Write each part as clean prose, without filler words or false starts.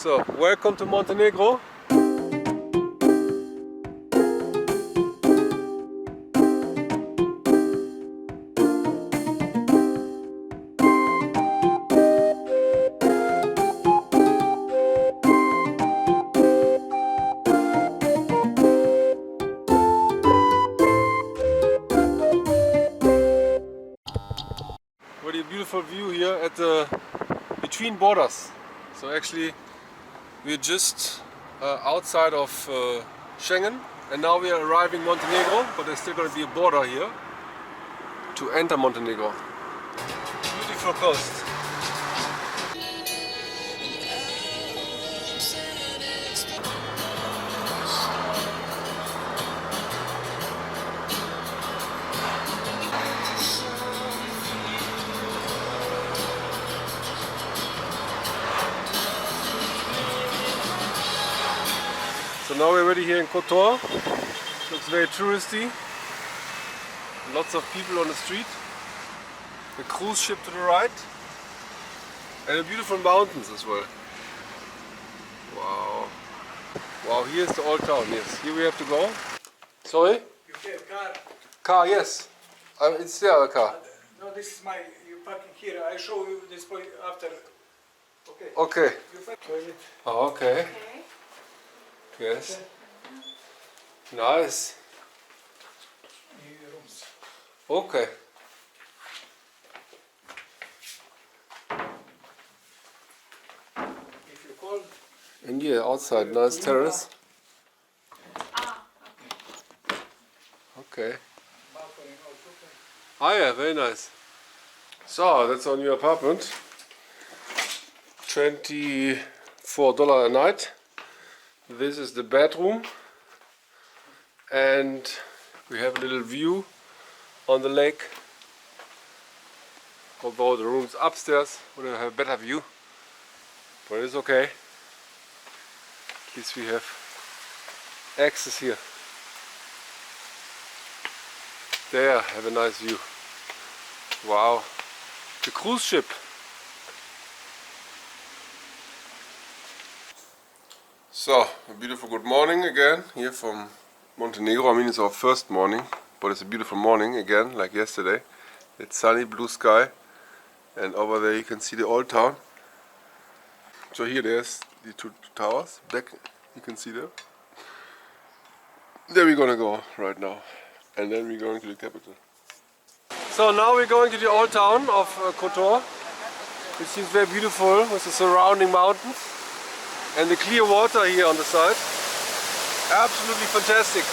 So, welcome to Montenegro. Really beautiful view here at the between borders. So actually we're just outside of Schengen, and now we are arriving in Montenegro, but there's still going to be a border here to enter Montenegro. Beautiful coast. So now we're already here in Kotor. Looks very touristy. Lots of people on the street. A cruise ship to the right. And the beautiful mountains as well. Wow. Wow, here's the old town, yes. Here we have to go. Sorry? You have car? Car, yes. It's there, a car. No, this is my, you parking here. I show you this point after. Okay. Okay. You park toilet. Oh, okay. Yes. Nice. Rooms. Okay. If you call. And here outside, nice terrace. Okay. Ah, yeah, very nice. So that's our new apartment. $24 a night. This is the bedroom, and we have a little view on the lake. Although the room's upstairs would have a better view, but it's okay. At least we have access here. There, have a nice view. Wow, the cruise ship. So, a beautiful good morning again here from Montenegro. I mean, it's our first morning, but it's a beautiful morning again, like yesterday. It's sunny, blue sky, and over there you can see the old town. So here there's the two towers, back you can see them. There we're gonna go right now, and then we're going to the capital. So now we're going to the old town of Kotor, which seems very beautiful with the surrounding mountains. And the clear water here on the side, absolutely fantastic.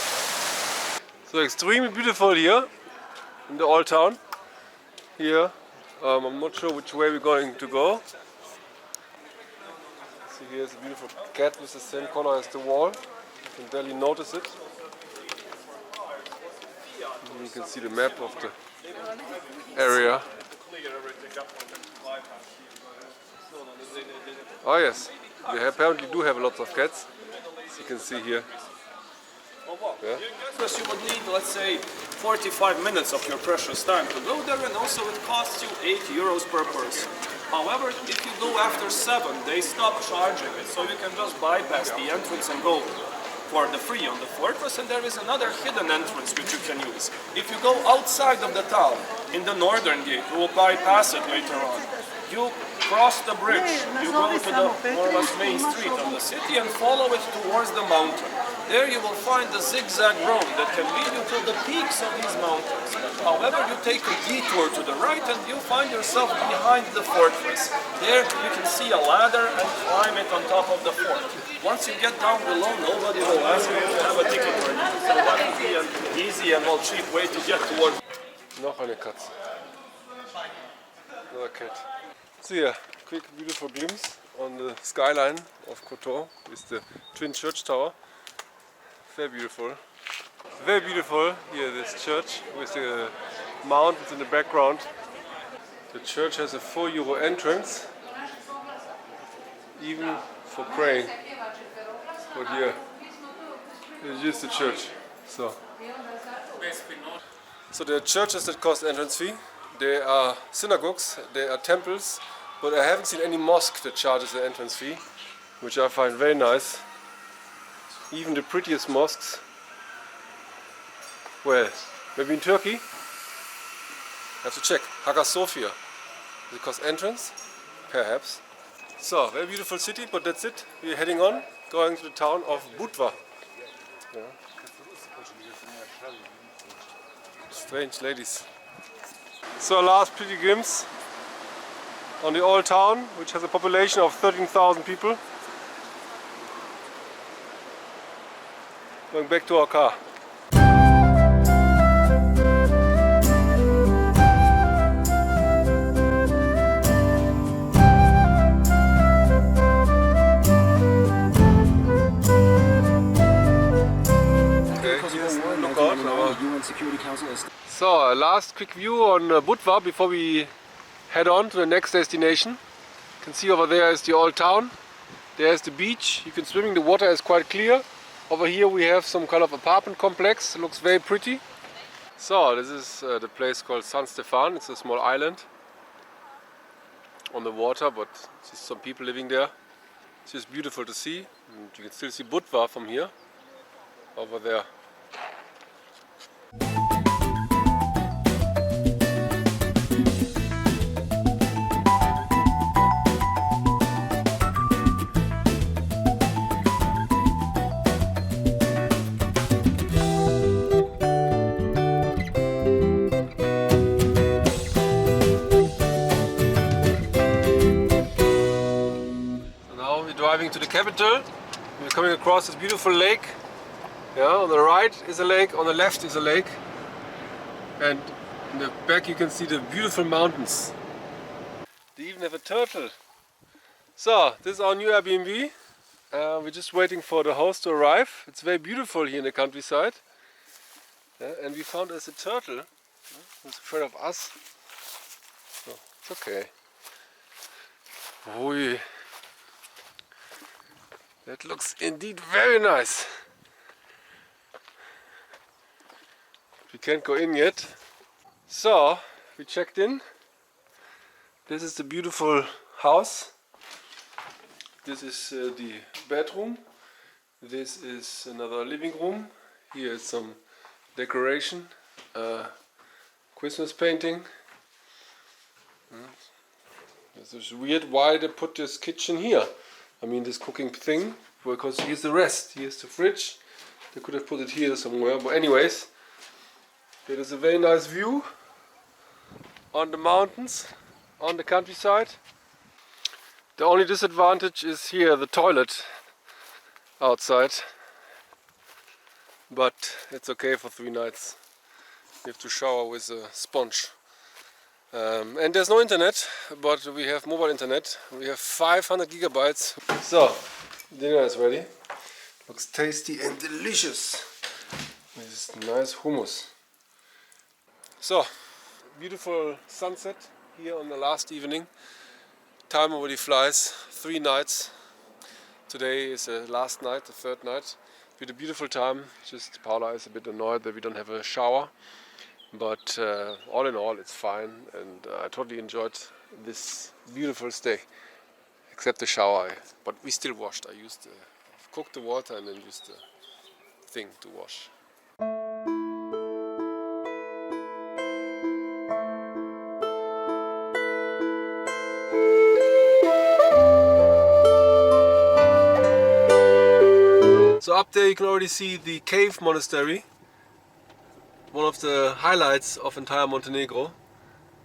So extremely beautiful here in the old town. Here, I'm not sure which way we're going to go. See, here's a beautiful cat with the same color as the wall. You can barely notice it. And you can see the map of the area. Oh yes. We apparently do have lots of cats, as you can see here. Yeah. Because you would need, let's say, 45 minutes of your precious time to go there, and also it costs you €8 per person. However, if you go after 7, they stop charging it, so you can just bypass the entrance and go for the free on the fortress, and there is another hidden entrance which you can use. If you go outside of the town, in the northern gate, you will bypass it later on. You cross the bridge, you go to the more or less main street of the city and follow it towards the mountain. There you will find the zigzag road that can lead you to the peaks of these mountains. However, you take a detour to the right and you find yourself behind the fortress. There you can see a ladder and climb it on top of the fort. Once you get down below, nobody will ask you if you have a ticket or not. So that would be an easy and cheap way to get towards. Noch eine Katze. Another cat. So yeah, quick beautiful glimpse on the skyline of Kotor with the twin church tower. Very beautiful. Very beautiful here, this church with the mountains in the background. The church has a €4 entrance, even for praying. But here, it's just the church. So there are churches that cost entrance fee. There are synagogues, there are temples, but I haven't seen any mosque that charges an entrance fee. which I find very nice. Even the prettiest mosques. Well, maybe in Turkey? I have to check. Hagia Sophia. Does it cost entrance? Perhaps. So, very beautiful city, but that's it. We're heading on, going to the town of Budva. Yeah. Strange ladies. So, last pretty glimpse on the old town, which has a population of 13,000 people. Going back to our car. So, last quick view on Budva before we head on to the next destination. You can see over there is the old town. There's the beach. You can swim in, the water is quite clear. Over here we have some kind of apartment complex. It looks very pretty. So, this is the place called San Stefan. It's a small island on the water, but just some people living there. It's just beautiful to see. And you can still see Budva from here, over there. Driving to the capital, we're coming across this beautiful lake. Yeah, on the right is a lake, on the left is a lake, and in the back you can see the beautiful mountains. They even have a turtle. So, this is our new Airbnb. We're just waiting for the host to arrive. It's very beautiful here in the countryside. Yeah, and we found there's a turtle who's afraid of us. So, it's okay. Ui. That looks indeed very nice. We can't go in yet. So, we checked in. This is the beautiful house. This is the bedroom. This is another living room. Here is some decoration. Christmas painting. This is weird why they put this kitchen here. I mean this cooking thing, because here's the rest, here's the fridge. They could have put it here somewhere, but anyways, it is a very nice view on the mountains, on the countryside. The only disadvantage is here, the toilet outside, but it's okay for 3 nights. You have to shower with a sponge. And there's no internet, but we have mobile internet. We have 500 gigabytes. So, dinner is ready. Looks tasty and delicious. This nice hummus. So, beautiful sunset here on the last evening. Time already flies. 3 nights. Today is the last night, the 3rd night. We had a beautiful time. Just Paula is a bit annoyed that we don't have a shower. But all in all, it's fine, and I totally enjoyed this beautiful stay, except the shower. But we still washed. I cooked the water and then used the thing to wash. So up there you can already see the cave monastery. One of the highlights of entire Montenegro,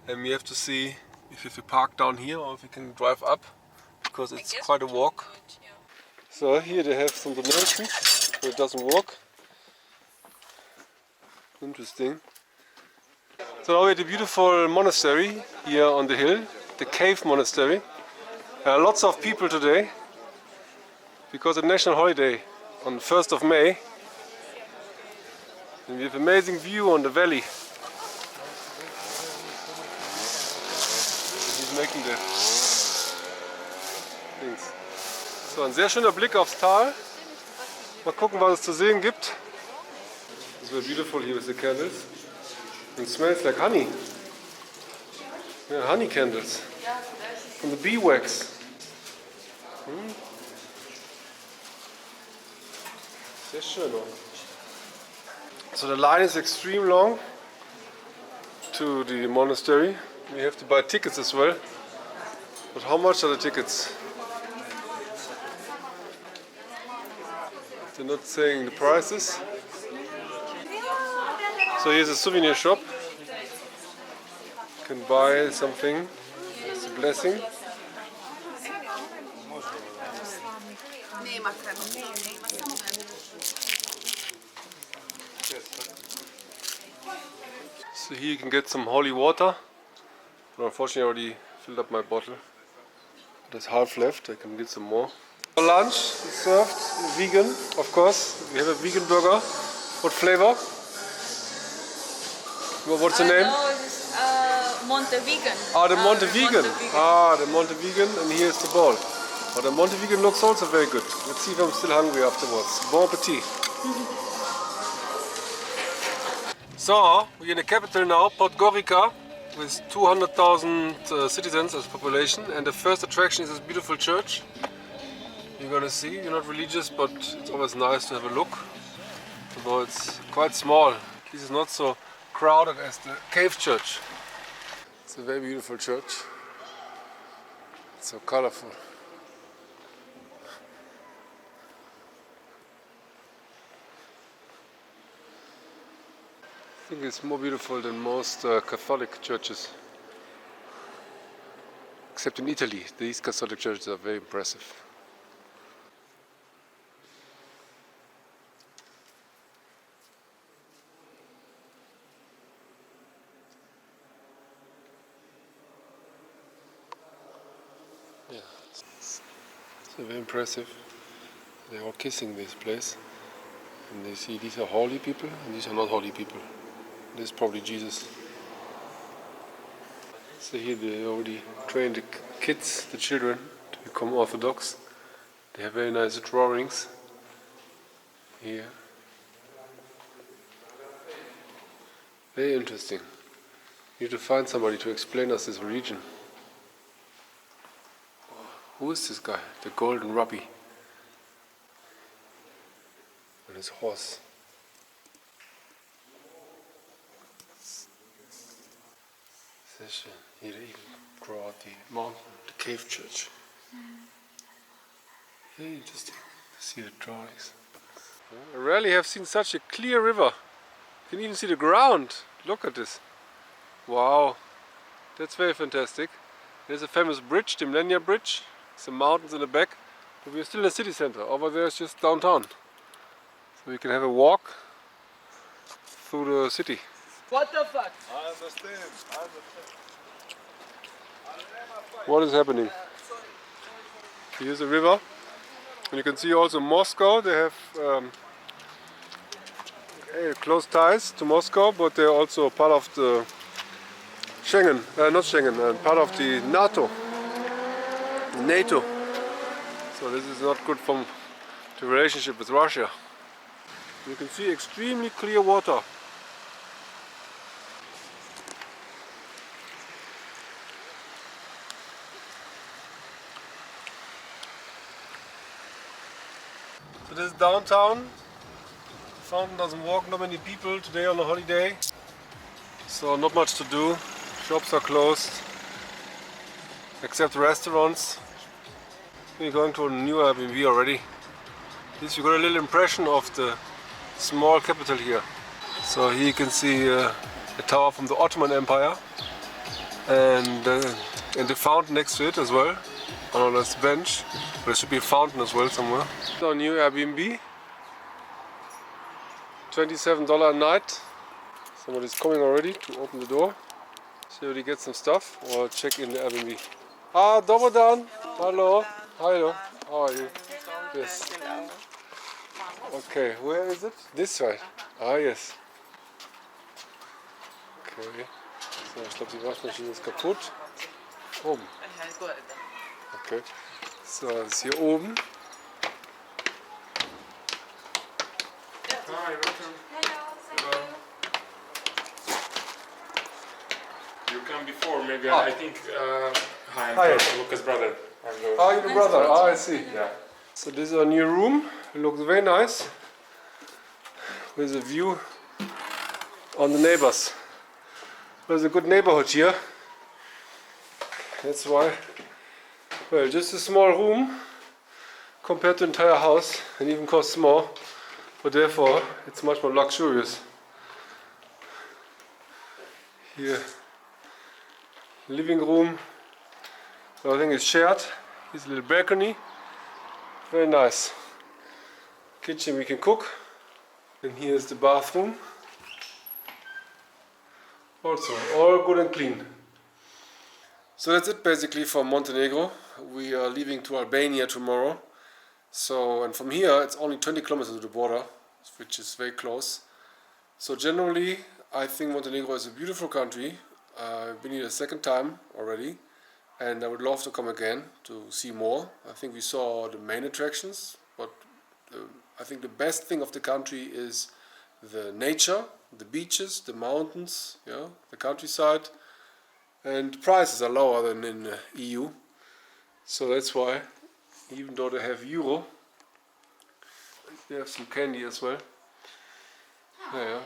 and we have to see if we have to park down here or if we can drive up, because it's quite a walk. So here they have some donations, so it doesn't work. Interesting. So now we're at the beautiful monastery here on the hill, the cave monastery. Lots of people today, because it's a national holiday on the 1st of May. And we have amazing view on the valley. He's making the things. So, ein sehr schöner Blick aufs Tal. Mal gucken, was es zu sehen gibt. It's very beautiful here with the candles. It smells like honey. Yeah, honey candles. From the bee wax. Sehr schön. So the line is extremely long to the monastery. We have to buy tickets as well. But how much are the tickets? They're not saying the prices. So here's a souvenir shop. You can buy something. It's a blessing. So here you can get some holy water. But unfortunately I already filled up my bottle. There's half left, I can get some more. For lunch is served vegan, of course. We have a vegan burger. What flavor? What's the name? No, it's Montevegan. Ah, the Montevegan. Ah, the Montevegan, and here's the bowl. Oh, the Montevegan looks also very good. Let's see if I'm still hungry afterwards. Bon appetit. So, we're in the capital now, Podgorica, with 200,000 citizens as population. And the first attraction is this beautiful church. You're gonna see, you're not religious, but it's always nice to have a look. Although it's quite small. At least it's not so crowded as the cave church. It's a very beautiful church. It's so colorful. I think it's more beautiful than most Catholic churches. Except in Italy, these Catholic churches are very impressive. Yeah, it's very impressive. They're all kissing this place. And they see these are holy people and these are not holy people. This is probably Jesus. So here they already train the kids, the children, to become Orthodox. They have very nice drawings here. Very interesting. We need to find somebody to explain us this religion. Who is this guy? The golden rabbi. And his horse. Here they even grow out the mountain, the cave church. Very interesting to see the drawings. I rarely have seen such a clear river. You can even see the ground. Look at this. Wow, that's very fantastic. There's a famous bridge, the Millennia Bridge. Some mountains in the back. But we're still in the city center. Over there is just downtown. So we can have a walk through the city. What the fuck? I understand. What is happening? Here's the river. And you can see also Moscow. They have close ties to Moscow, but they're also part of the Schengen, not Schengen, part of the NATO. So this is not good from the relationship with Russia. You can see extremely clear water. So this is downtown. Fountain doesn't walk, not many people today on a holiday. So not much to do. Shops are closed. Except restaurants. We're going to a new Airbnb already. This you got a little impression of the small capital here. So here you can see a tower from the Ottoman Empire and the fountain next to it as well. On this bench. There should be a fountain as well somewhere. So new Airbnb. $27 a night. Somebody's coming already to open the door. See if he gets some stuff or check in the Airbnb. Ah, dobar dan. Hello. Hello. How are you? Yes. Okay, where is it? This side. Ah, yes. Okay. So, ich glaube, die Waschmaschine ist kaputt. Oben. Okay. So, das ist hier oben. Hi, welcome. Hello. You come before, maybe. I think. Hi, I'm Lucas' brother. Ah, you're the brother. Ah, I see. Yeah. So this is our new room. It looks very nice. with a view on the neighbors. There's a good neighborhood here. That's why. Well, just a small room compared to the entire house, and even costs more, but therefore it's much more luxurious. Here, living room. I think it's shared. Here's a little balcony. Very nice. Kitchen, we can cook. And here's the bathroom. Also, all good and clean. So that's it basically for Montenegro. We are leaving to Albania tomorrow. So, and from here it's only 20 kilometers to the border, which is very close. So generally, I think Montenegro is a beautiful country. I've been here a second time already, and I would love to come again to see more. I think we saw the main attractions, but I think the best thing of the country is the nature, the beaches, the mountains, yeah, the countryside, and the prices are lower than in the EU. So that's why, even though they have euro, they have some candy as well. Yeah.